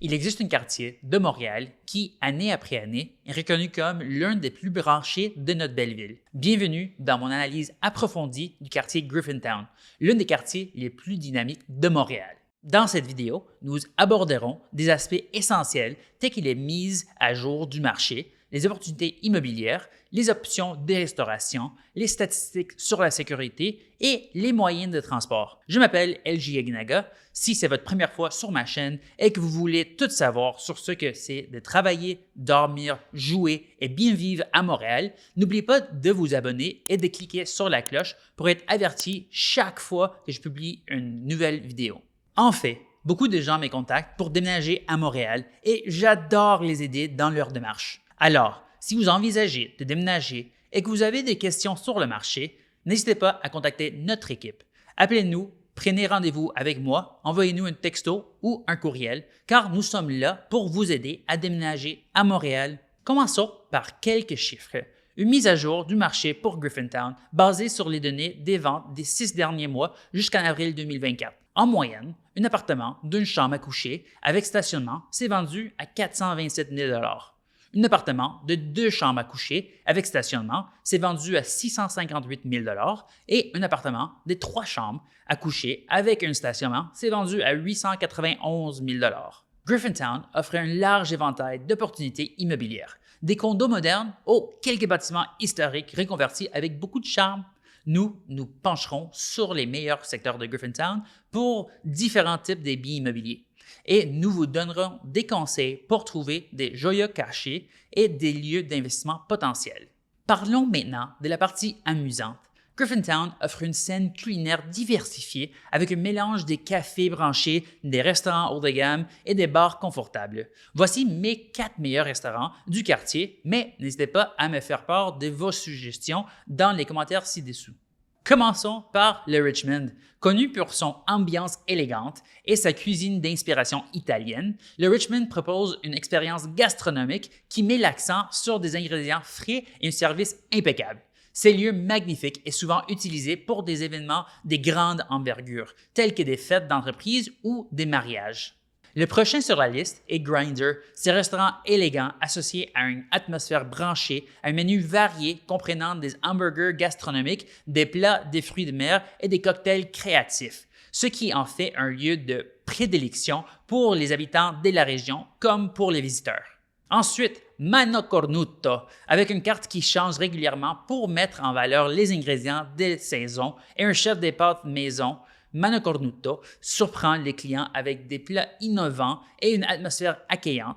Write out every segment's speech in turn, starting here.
Il existe un quartier de Montréal qui, année après année, est reconnu comme l'un des plus branchés de notre belle ville. Bienvenue dans mon analyse approfondie du quartier Griffintown, l'un des quartiers les plus dynamiques de Montréal. Dans cette vidéo, nous aborderons des aspects essentiels tels que les mises à jour du marché, les opportunités immobilières, les options de restauration, les statistiques sur la sécurité et les moyens de transport. Je m'appelle LJ Aguinaga. Si c'est votre première fois sur ma chaîne et que vous voulez tout savoir sur ce que c'est de travailler, dormir, jouer et bien vivre à Montréal, n'oubliez pas de vous abonner et de cliquer sur la cloche pour être averti chaque fois que je publie une nouvelle vidéo. En fait, beaucoup de gens me contactent pour déménager à Montréal et j'adore les aider dans leur démarche. Alors, si vous envisagez de déménager et que vous avez des questions sur le marché, n'hésitez pas à contacter notre équipe. Appelez-nous, prenez rendez-vous avec moi, envoyez-nous un texto ou un courriel, car nous sommes là pour vous aider à déménager à Montréal. Commençons par quelques chiffres. Une mise à jour du marché pour Griffintown basée sur les données des ventes des 6 derniers mois jusqu'en avril 2024. En moyenne, un appartement d'une chambre à coucher avec stationnement s'est vendu à 427 000 $. Un appartement de 2 chambres à coucher avec stationnement s'est vendu à 658 000 $ et un appartement de 3 chambres à coucher avec un stationnement s'est vendu à 891 000 $. Griffintown offre un large éventail d'opportunités immobilières, des condos modernes aux quelques bâtiments historiques reconvertis avec beaucoup de charme. Nous nous pencherons sur les meilleurs secteurs de Griffintown pour différents types de biens immobiliers. Et nous vous donnerons des conseils pour trouver des joyaux cachés et des lieux d'investissement potentiels. Parlons maintenant de la partie amusante. Griffintown offre une scène culinaire diversifiée avec un mélange des cafés branchés, des restaurants haut de gamme et des bars confortables. Voici mes 4 meilleurs restaurants du quartier, mais n'hésitez pas à me faire part de vos suggestions dans les commentaires ci-dessous. Commençons par le Richmond. Connu pour son ambiance élégante et sa cuisine d'inspiration italienne, le Richmond propose une expérience gastronomique qui met l'accent sur des ingrédients frais et un service impeccable. Ces lieux magnifiques est souvent utilisé pour des événements de grande envergure, tels que des fêtes d'entreprise ou des mariages. Le prochain sur la liste est Grinder. C'est un restaurant élégant associé à une atmosphère branchée, un menu varié comprenant des hamburgers gastronomiques, des plats, des fruits de mer et des cocktails créatifs, ce qui en fait un lieu de prédilection pour les habitants de la région comme pour les visiteurs. Ensuite, Mano Cornuto, avec une carte qui change régulièrement pour mettre en valeur les ingrédients de saison et un chef des pâtes maison. Mano Cornuto surprend les clients avec des plats innovants et une atmosphère accueillante,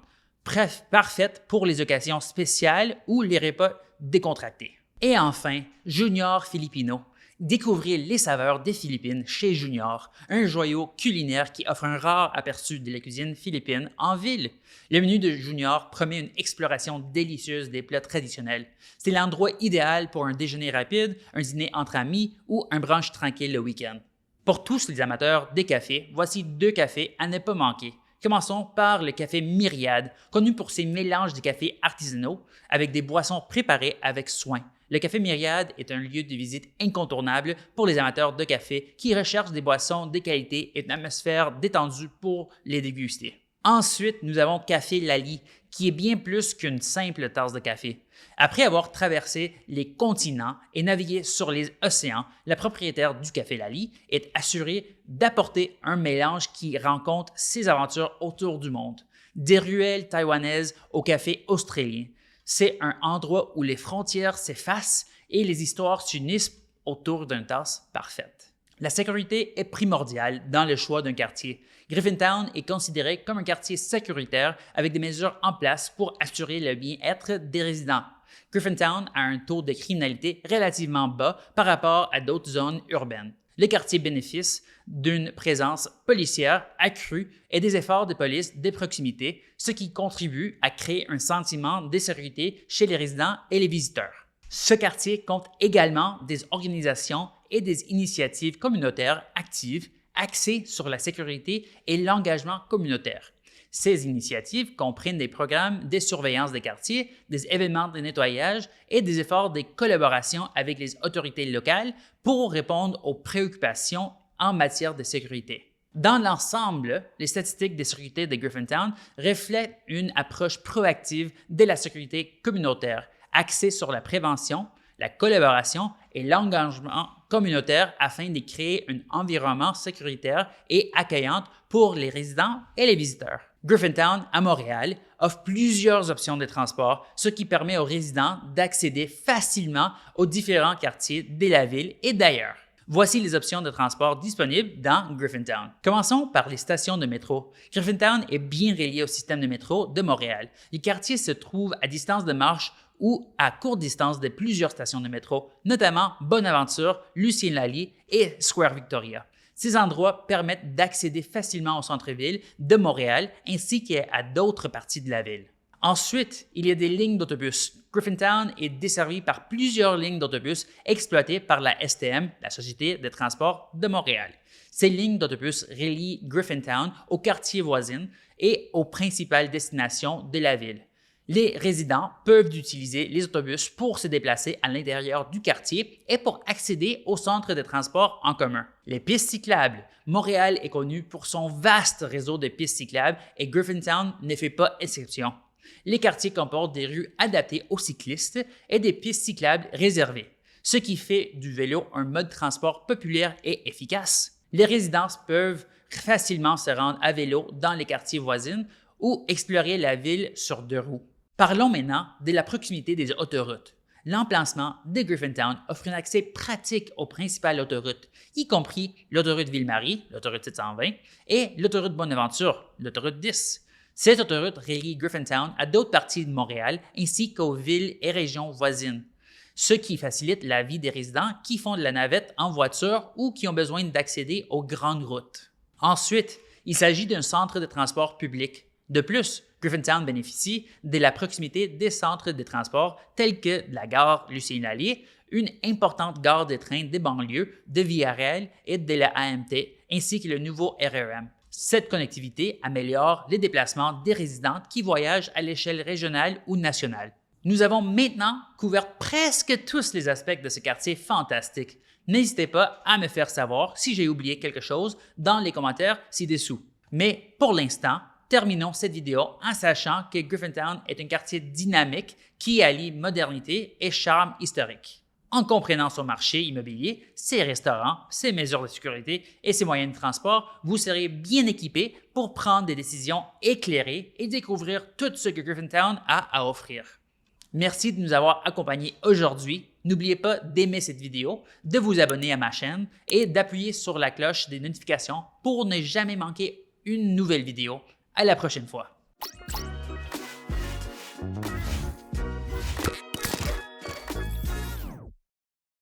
parfaite pour les occasions spéciales ou les repas décontractés. Et enfin, Junior Filipino. Découvrez les saveurs des Philippines chez Junior, un joyau culinaire qui offre un rare aperçu de la cuisine philippine en ville. Le menu de Junior promet une exploration délicieuse des plats traditionnels. C'est l'endroit idéal pour un déjeuner rapide, un dîner entre amis ou un brunch tranquille le week-end. Pour tous les amateurs des cafés, voici 2 cafés à ne pas manquer. Commençons par le café Myriade, connu pour ses mélanges de cafés artisanaux avec des boissons préparées avec soin. Le café Myriade est un lieu de visite incontournable pour les amateurs de café qui recherchent des boissons de qualité et une atmosphère détendue pour les déguster. Ensuite, nous avons Café Lali, qui est bien plus qu'une simple tasse de café. Après avoir traversé les continents et navigué sur les océans, la propriétaire du Café Lali est assurée d'apporter un mélange qui rencontre ses aventures autour du monde. Des ruelles taïwanaises au café australien. C'est un endroit où les frontières s'effacent et les histoires s'unissent autour d'une tasse parfaite. La sécurité est primordiale dans le choix d'un quartier. Griffintown est considéré comme un quartier sécuritaire avec des mesures en place pour assurer le bien-être des résidents. Griffintown a un taux de criminalité relativement bas par rapport à d'autres zones urbaines. Le quartier bénéficie d'une présence policière accrue et des efforts de police de proximité, ce qui contribue à créer un sentiment de sécurité chez les résidents et les visiteurs. Ce quartier compte également des organisations et des initiatives communautaires actives axées sur la sécurité et l'engagement communautaire. Ces initiatives comprennent des programmes de surveillance des quartiers, des événements de nettoyage et des efforts de collaboration avec les autorités locales pour répondre aux préoccupations en matière de sécurité. Dans l'ensemble, les statistiques de sécurité de Griffintown reflètent une approche proactive de la sécurité communautaire, axée sur la prévention, la collaboration et l'engagement communautaire afin de créer un environnement sécuritaire et accueillant pour les résidents et les visiteurs. Griffintown, à Montréal, offre plusieurs options de transport, ce qui permet aux résidents d'accéder facilement aux différents quartiers de la ville et d'ailleurs. Voici les options de transport disponibles dans Griffintown. Commençons par les stations de métro. Griffintown est bien relié au système de métro de Montréal. Les quartiers se trouvent à distance de marche ou à courte distance de plusieurs stations de métro, notamment Bonaventure, Lucien-Lally et Square Victoria. Ces endroits permettent d'accéder facilement au centre-ville de Montréal ainsi qu'à d'autres parties de la ville. Ensuite, il y a des lignes d'autobus. Griffintown est desservi par plusieurs lignes d'autobus exploitées par la STM, la Société de transport de Montréal. Ces lignes d'autobus relient Griffintown aux quartiers voisins et aux principales destinations de la ville. Les résidents peuvent utiliser les autobus pour se déplacer à l'intérieur du quartier et pour accéder au centre de transport en commun. Les pistes cyclables. Montréal est connu pour son vaste réseau de pistes cyclables et Griffintown ne fait pas exception. Les quartiers comportent des rues adaptées aux cyclistes et des pistes cyclables réservées, ce qui fait du vélo un mode de transport populaire et efficace. Les résidents peuvent facilement se rendre à vélo dans les quartiers voisins ou explorer la ville sur 2 roues. Parlons maintenant de la proximité des autoroutes. L'emplacement de Griffintown offre un accès pratique aux principales autoroutes, y compris l'autoroute Ville-Marie, l'autoroute 720, et l'autoroute Bonaventure, l'autoroute 10. Cette autoroute relie Griffintown à d'autres parties de Montréal ainsi qu'aux villes et régions voisines, ce qui facilite la vie des résidents qui font de la navette en voiture ou qui ont besoin d'accéder aux grandes routes. Ensuite, il s'agit d'un centre de transport public. De plus, Griffintown bénéficie de la proximité des centres de transport tels que la gare Lucien-Lally, une importante gare de train des banlieues de Via-Rail et de la AMT, ainsi que le nouveau REM. Cette connectivité améliore les déplacements des résidents qui voyagent à l'échelle régionale ou nationale. Nous avons maintenant couvert presque tous les aspects de ce quartier fantastique. N'hésitez pas à me faire savoir si j'ai oublié quelque chose dans les commentaires ci-dessous. Mais pour l'instant, terminons cette vidéo en sachant que Griffintown est un quartier dynamique qui allie modernité et charme historique. En comprenant son marché immobilier, ses restaurants, ses mesures de sécurité et ses moyens de transport, vous serez bien équipé pour prendre des décisions éclairées et découvrir tout ce que Griffintown a à offrir. Merci de nous avoir accompagnés aujourd'hui. N'oubliez pas d'aimer cette vidéo, de vous abonner à ma chaîne et d'appuyer sur la cloche des notifications pour ne jamais manquer une nouvelle vidéo. À la prochaine fois.